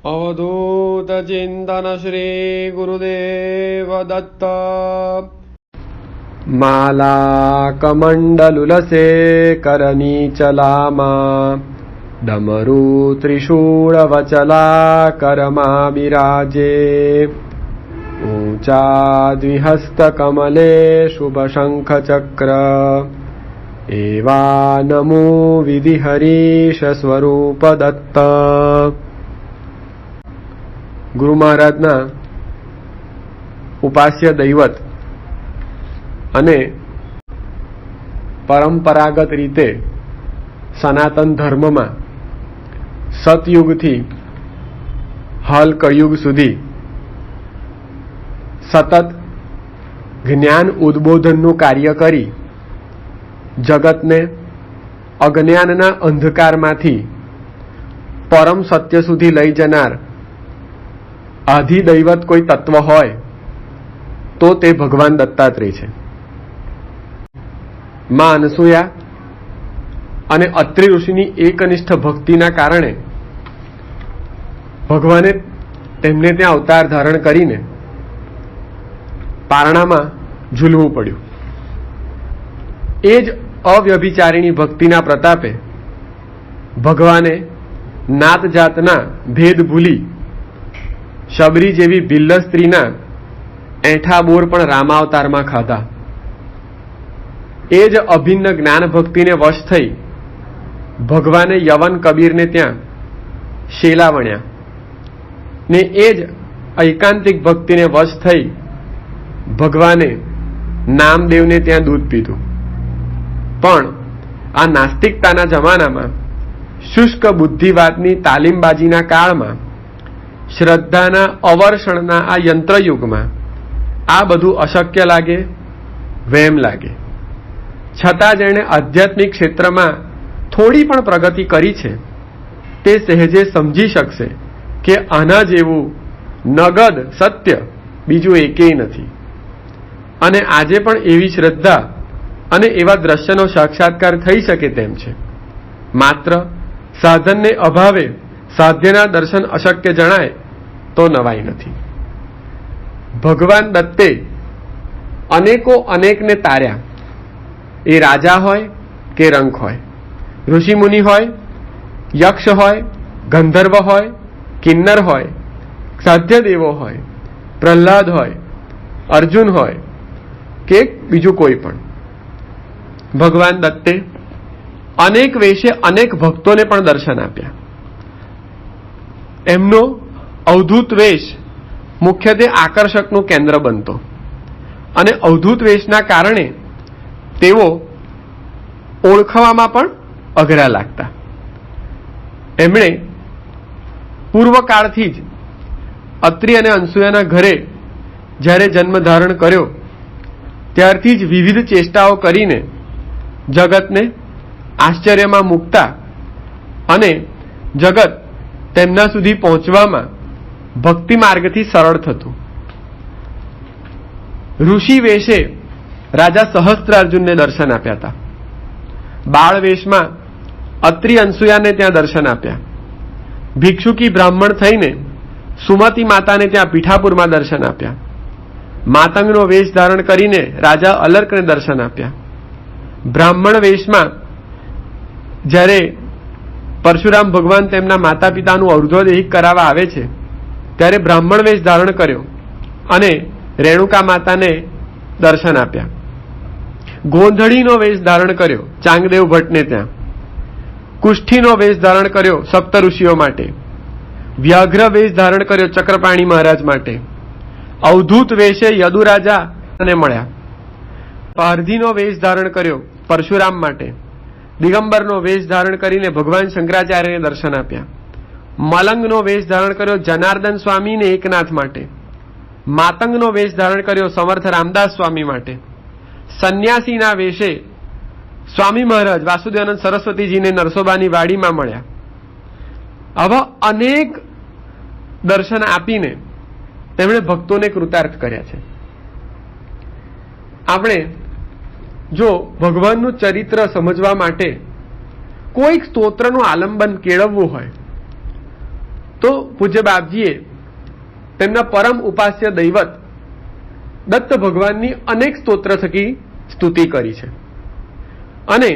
अवधूत चिंतन श्री गुरुदेव दत्त। माला कमंडलुलसे करनी चलामा, डमरू त्रिशूल वचला करमा विराजे। ऊंचा द्विहस्त कमले शुभ शंख चक्र, एवा नमो विधि हरीश स्वरूप दत्त। गुरु महाराजना उपास्य दैवत अने परंपरागत रीते सनातन धर्म में सतयुग थी हाल कयुग सुधी सतत ज्ञान उद्बोधनનું कार्य करी जगतने अज्ञानना अंधकारमांथी परम सत्य सुधी लई जनार आधिदैवत कोई तत्व होय तो ते भगवान दत्तात्रेय छे। मां अनसुया अने અત્રિ ઋષિની એકનિષ્ઠ ભક્તિના કારણે ભગવાને તેમને ત્યાં અવતાર ધારણ કરીને પારણામાં ઝૂલવું પડ્યું। એ જ અવ્યભિચારીણી ભક્તિના પ્રતાપે ભગવાને નાત જાતના ભેદ ભૂલી શબરી જેવી ભિલ્લ સ્ત્રીના એઠા બોર પણ રામાવતારમાં ખાધા। એ જ અભિન્ન જ્ઞાન ભક્તિને વશ થઈ ભગવાને યવન કબીરને ત્યાં શેલા વણ્યા ને એ જ ઐકાંતિક ભક્તિને વશ થઈ ભગવાને નામદેવને ત્યાં દૂધ પીધું। પણ આ નાસ્તિકતાના જમાનામાં શુષ્ક બુદ્ધિવાદની તાલીમબાજીના કાળમાં શ્રદ્ધાના અવર્ષણના આ યંત્રયુગમાં આ બધું અશક્ય લાગે, વહેમ લાગે। છતાં જેણે આધ્યાત્મિક ક્ષેત્રમાં થોડી પણ પ્રગતિ કરી છે તે સહેજે સમજી શકશે કે આના જેવું નગદ સત્ય બીજું એકેય નથી। અને આજે પણ એવી શ્રદ્ધા અને એવા દ્રશ્યનો સાક્ષાત્કાર થઈ શકે તેમ છે। માત્ર સાધનને અભાવે સાધ્યના દર્શન અશક્ય જણાય તો નવાઈ નથી। ભગવાન દત્તે અનેકો અનેકને તાર્યા। એ રાજા હોય કે રંક હોય, ઋષિમુનિ હોય, યક્ષ હોય, ગંધર્વ હોય, કિન્નર હોય, સાધ્યદેવો હોય, પ્રહલાદ હોય, અર્જુન હોય કે બીજું કોઈ પણ, ભગવાન દત્તે અનેક વેશે અનેક ભક્તોને પણ દર્શન આપ્યા। એમનો અવધૂત વેશ મુખ્યત્વે આકર્ષકનું કેન્દ્ર બનતો અને અવધૂત વેશના કારણે તેઓ ઓળખવામાં પણ અઘરા લાગતા। એમણે પૂર્વકાળથી જ અત્રિ અને અનસૂયાના ઘરે જ્યારે જન્મ ધારણ કર્યો ત્યારથી જ વિવિધ ચેષ્ટાઓ કરીને જગતને આશ્ચર્યમાં મૂકતા અને જગત તેમના સુધી પહોંચવામાં ભક્તિ માર્ગથી સરળ થતું। ઋષિ વેશે રાજા સહસ્ત્રાર્જુનને દર્શન આપ્યા હતા। બાળ વેશમાં અત્રિ અનસૂયાને ત્યાં દર્શન આપ્યા। ભિક્ષુકી બ્રાહ્મણ થઈને સુમતિ માતાને ત્યાં પીઠાપુરમાં દર્શન આપ્યા। માતંગનો વેશ ધારણ કરીને રાજા અલર્કને દર્શન આપ્યા। બ્રાહ્મણ વેશમાં જ્યારે પરશુરામ ભગવાન તેમના માતા પિતાનું અર્ધોદૈહિક કરાવવા આવે છે ત્યારે બ્રાહ્મણ વેશ ધારણ કર્યો અને રેણુકા માતાને દર્શન આપ્યા। ગોંધળીનો વેશ ધારણ કર્યો ચાંગદેવ ભટ્ટને ત્યાં। કુષ્ઠીનો વેશ ધારણ કર્યો સપ્ત ઋષિઓ માટે। વ્યાઘ્ર વેશ ધારણ કર્યો ચક્રપાણી મહારાજ માટે। અવધૂત વેશે યદુરાજાને મળ્યા। પારધીનો વેશ ધારણ કર્યો પરશુરામ માટે। દિગંબરનો વેશ ધારણ કરીને ભગવાન શંકરાચાર્યને દર્શન આપ્યા। મલંગનો વેશ ધારણ કર્યો જનાર્દન સ્વામીને એકનાથ માટે। માતંગનો વેશ ધારણ કર્યો સમર્થ રામદાસ સ્વામી માટે। સંન્યાસીના વેશે સ્વામી મહારાજ વાસુદેવાનંદ સરસ્વતીજીને નરસોબાની વાડીમાં મળ્યા। આવા અનેક દર્શન આપીને તેમણે ભક્તોને કૃતાર્થ કર્યા છે। આપણે જો ભગવાનનું ચરિત્ર સમજવા માટે કોઈક સ્તોત્રનું આલંબન કેળવવું હોય તો પૂજ્ય બાપજીએ તેમના પરમ ઉપાસ્ય દૈવત દત્ત ભગવાનની અનેક સ્તોત્ર થકી સ્તુતિ કરી છે અને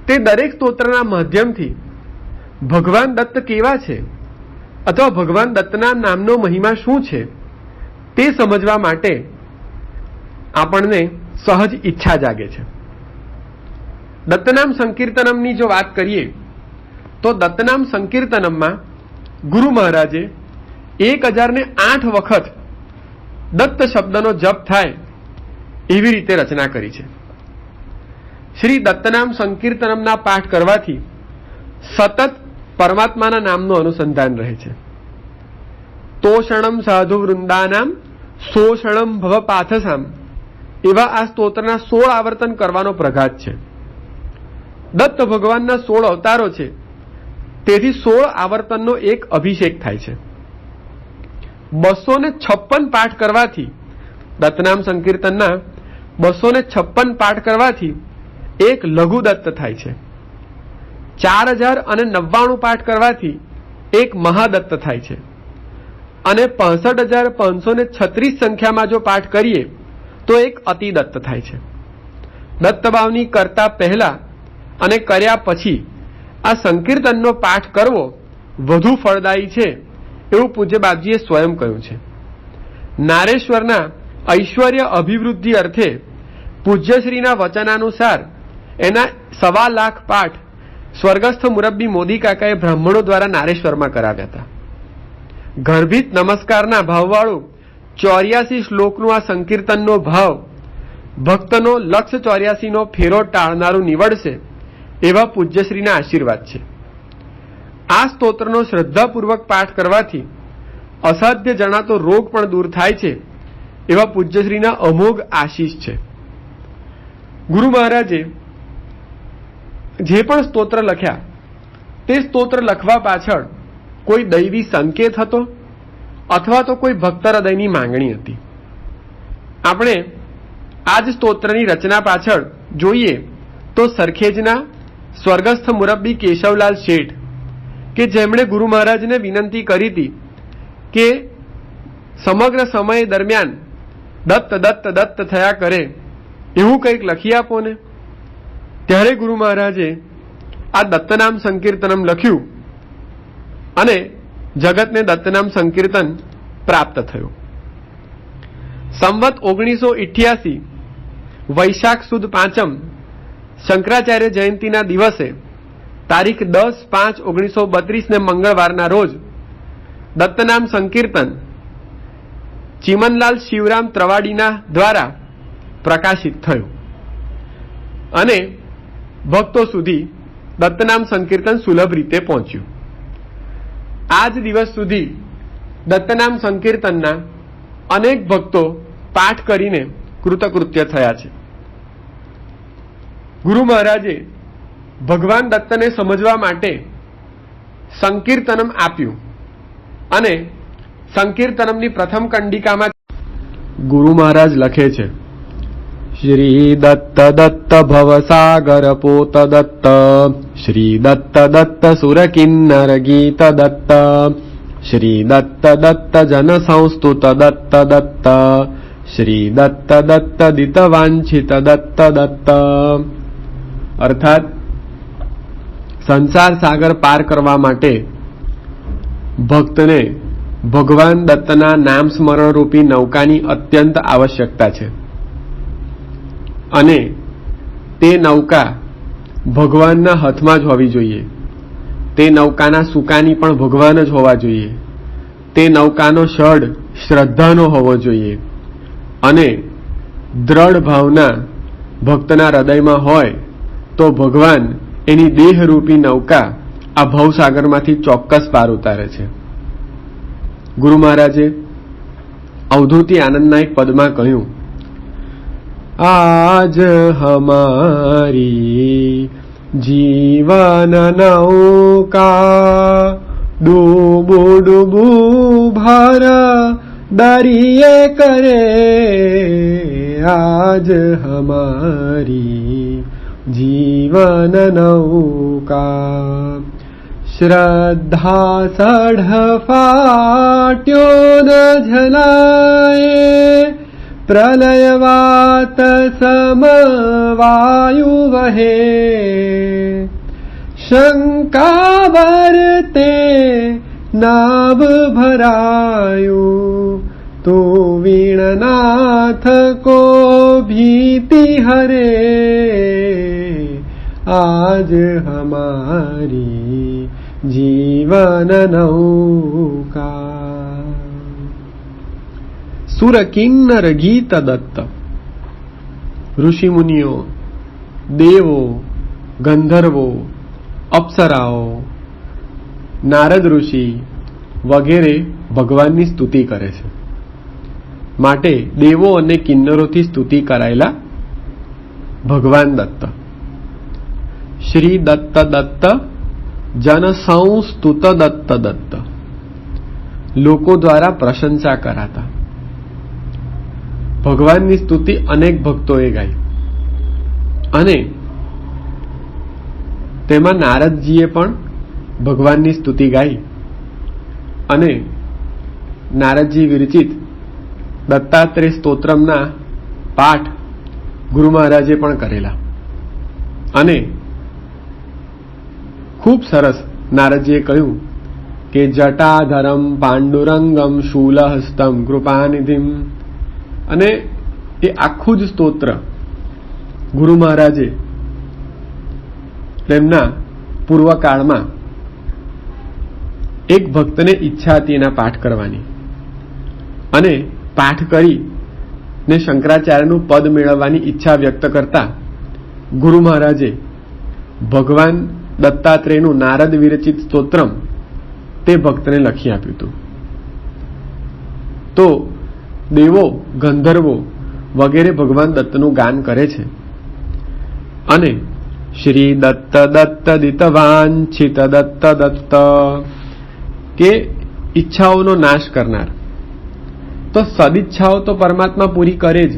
તે દરેક સ્તોત્રના માધ્યમથી ભગવાન દત્ત કેવા છે અથવા ભગવાન દત્તના નામનો મહિમા શું છે તે સમજવા માટે આપણને સહજ ઈચ્છા જાગે છે. દત્તનામ સંકીર્તનમની જો વાત કરીએ તો દત્તનામ સંકીર્તનમમાં ગુરુ મહારાજે 1008 વખત દત્ત શબ્દનો જપ થાય એવી રીતે રચના કરી છે. શ્રી દત્તનામ સંકીર્તનમના પાઠ કરવાથી સતત પરમાત્માના નામનું અનુસંધાન રહે છે. તોષણમ સાધુ વૃંદાનામ શોષણમ ભવ પાથસામ એવા આ સ્તોત્રના 16 આવર્તન કરવાનો પ્રઘાત છે. દત્ત ભગવાનના 16 અવતારો છે, તેથી 16 આવર્તનનો એક અભિષેક થાય છે. 256 પાઠ કરવાથી દત્તનામ સંકીર્તનના 256 પાઠ કરવાથી એક લઘુ દત્ત થાય છે. 4099 પાઠ કરવાથી એક મહાદત્ત થાય છે અને 65,536 સંખ્યામાં જો પાઠ કરીએ તો એક અતિદત્ત થાય છે. દત્તભાવની કરતા પહેલા અને કર્યા પછી આ સંકીર્તનનો પાઠ કરવો વધુ ફળદાયી છે એવું પૂજ્ય બાપજીએ સ્વયં કહ્યું છે. નારેશ્વરના ઐશ્વર્ય અભિવૃદ્ધિ અર્થે પૂજ્યશ્રીના વચનાનુસાર એના 1.25 લાખ પાઠ સ્વર્ગસ્થ મુરબ્બી મોદી કાકાએ બ્રાહ્મણો દ્વારા નારેશ્વરમાં કરાવ્યા હતા. ગર્ભિત નમસ્કારના ભાવવાળું 84 શ્લોકનું આ સંકીર્તનનો ભાવ ભક્તનો લક્ષ 84નો ફેરો ટાળનારું નીવડશે એવા પૂજ્યશ્રીના આશીર્વાદ છે. આ સ્તોત્રનો શ્રદ્ધાપૂર્વક પાઠ કરવાથી અસાધ્ય જણાતો રોગ પણ દૂર થાય છે એવા પૂજ્યશ્રીના અમોઘ આશીષ છે. ગુરુ મહારાજે જે પણ સ્તોત્ર લખ્યા તે સ્તોત્ર લખવા પાછળ કોઈ દૈવી સંકેત હતો અથવા તો કોઈ ભક્ત હૃદયની માંગણી હતી. આપણે આ જ સ્તોત્રની રચના પાછળ જોઈએ તો સરખેજના સ્વર્ગસ્થ મુરબ્બી કેશવલાલ શેઠ કે જેમણે ગુરુ મહારાજને વિનંતી કરી હતી કે સમગ્ર સમય દરમિયાન દત્ત દત્ત દત્ત થયા કરે એવું કંઈક લખી આપો ને, ત્યારે ગુરુ મહારાજે આ દત્તનામ સંકીર્તનમ લખ્યું અને જગતને દત્તનામ સંકીર્તન પ્રાપ્ત થયું. સંવત 1988 વૈશાખ સુદ પાંચમ શંકરાચાર્ય જયંતિના દિવસે તારીખ 10/5/1932 ને મંગળવારના રોજ દત્તનામ સંકીર્તન ચીમનલાલ શિવરામ ત્રવાડીના દ્વારા પ્રકાશિત થયું અને ભક્તો સુધી દત્તનામ સંકીર્તન સુલભ રીતે પહોંચ્યું. આજ દિવસ સુધી દત્તનામ સંકીર્તનના અનેક ભક્તો પાઠ કરીને કૃતકૃત્ય થયા છે. ગુરુ મહારાજે ભગવાન દત્તને સમજવા માટે સંકીર્તનમ આપ્યું અને સંકીર્તનમની પ્રથમ કંડિકામાં ગુરુ મહારાજ લખે છે, શ્રી દત્ત દત્ત ભવસાગર પોત દત્ત, શ્રી દત્ત દત્ત સુર કિન્નર ગીત દત્ત, શ્રી દત્ત દત્ત જન સંસ્તુત દત્ત દત્ત, શ્રી દત્ત દત્ત દિત વાંછિત દત્ત દત્ત. અર્થાત સંસાર સાગર પાર કરવા માટે ભક્તને ભગવાન દત્તના નામ સ્મરણ રૂપી નૌકાની અત્યંત આવશ્યકતા છે અને તે નૌકા ભગવાનના હાથમાં જ હોવી જોઈએ. તે નૌકાના સુકાની પણ ભગવાન જ હોવા જોઈએ. તે નૌકાનો શઢ શ્રદ્ધાનો હોવો જોઈએ અને દ્રઢ ભાવના ભક્તના હૃદયમાં હોય તો ભગવાન એની દેહરૂપી નૌકા આ ભવસાગરમાંથી ચોક્કસ પાર ઉતારે છે. ગુરુ મહારાજે અવધૂતિ આનંદના એક પદમાં કહ્યું, આજ હમારી જીવન નૌકા ડૂબુ ડૂબુ ભરા દરિયે કરે, આજ હમારી જીવન નૌકા શ્રદ્ધા સઢ ફાટ્યો ન ઝલાએ, પ્રલયવાત સમવાયુ વહે, શંકા વર્તે નાભ ભરાયું, તો વીણનાથ કો ભીતિ હરે, આજ હમારી જીવન નૌકા. સુર કિન્નર ગીત દત્ત. ઋષિ મુનિઓ, દેવો, ગંધર્વો, અપ્સરાઓ, નારદ ઋષિ વગેરે ભગવાનની સ્તુતિ કરે છે. માટે દેવો અને કિન્નરોથી સ્તુતિ કરાયેલા ભગવાન દત્ત. શ્રી દત્ત દત્ત જન સંસ્તુત દત્ત દત્ત, લોકો દ્વારા પ્રશંસા કરાતા. ભગવાનની સ્તુતિ અનેક ભક્તોએ ગાઈ અને તેમાં નારદજીએ પણ ભગવાનની સ્તુતિ ગાઈ અને નારદજી વિરચિત દત્તાત્રેય સ્તોત્રમના પાઠ ગુરુ મહારાજે પણ કરેલા અને ખૂબ સરસ નારદજીએ કહ્યું કે જટાધરમ પાંડુરંગમ શૂલહસ્તમ કૃપાનિધિમ, અને એ આખું જ સ્તોત્ર ગુરુ મહારાજે તેમના પૂર્વકાળમાં એક ભક્તને ઈચ્છા હતી એના પાઠ કરવાની, અને પાઠ કરી ને શંકરાચાર્યનું પદ મેળવવાની ઈચ્છા વ્યક્ત કરતા ગુરુ મહારાજે ભગવાન દત્તાત્રેયનું નારદ વિરચિત સ્તોત્રમ તે ભક્તને લખી આપ્યું હતું. તો દેવો, ગંધર્વો વગેરે ભગવાન દત્તનું ગાન કરે છે અને શ્રી દત્ત દત્ત દિતવાંછિત દત્ત દત્ત, કે ઈચ્છાઓનો નાશ કરનાર. તો સદિચ્છાઓ તો પરમાત્મા પૂરી કરે જ,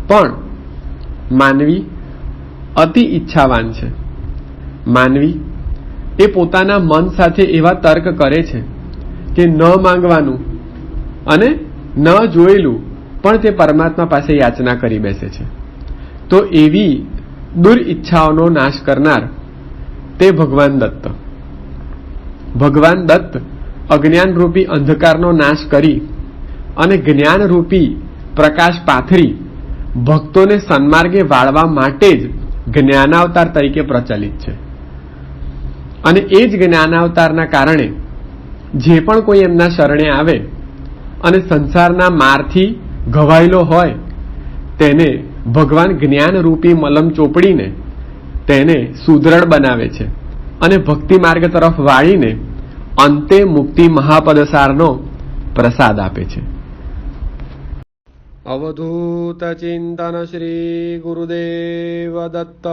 પણ માનવી અતિ ઈચ્છાવાન છે. માનવી એ પોતાના મન સાથે એવા તર્ક કરે છે કે ન માંગવાનું અને ન જોયેલું પણ તે પરમાત્મા પાસે યાચના કરી બેસે છે. તો એવી દુર્ઈચ્છાઓનો નાશ કરનાર તે ભગવાન દત્ત. ભગવાન દત્ત અજ્ઞાન રૂપી અંધકારનો નાશ કરી અને જ્ઞાન રૂપી પ્રકાશ પાથરી ભક્તોને સન્માર્ગે વાળવા માટે જ જ્ઞાનાવતાર તરીકે પ્રચલિત છે. અને એ જ જ્ઞાનાવતારના કારણે જે પણ કોઈ એમના શરણે આવે અને સંસારના મારથી ઘવાયેલો હોય તેને ભગવાન જ્ઞાન રૂપી મલમ ચોપડીને તેને સુદ્રઢ બનાવે છે અને ભક્તિ માર્ગ તરફ વાળીને અંતે મુક્તિ મહાપદસારનો પ્રસાદ આપે છે. અવધૂત ચિંતન શ્રી ગુરુદેવ દત્ત.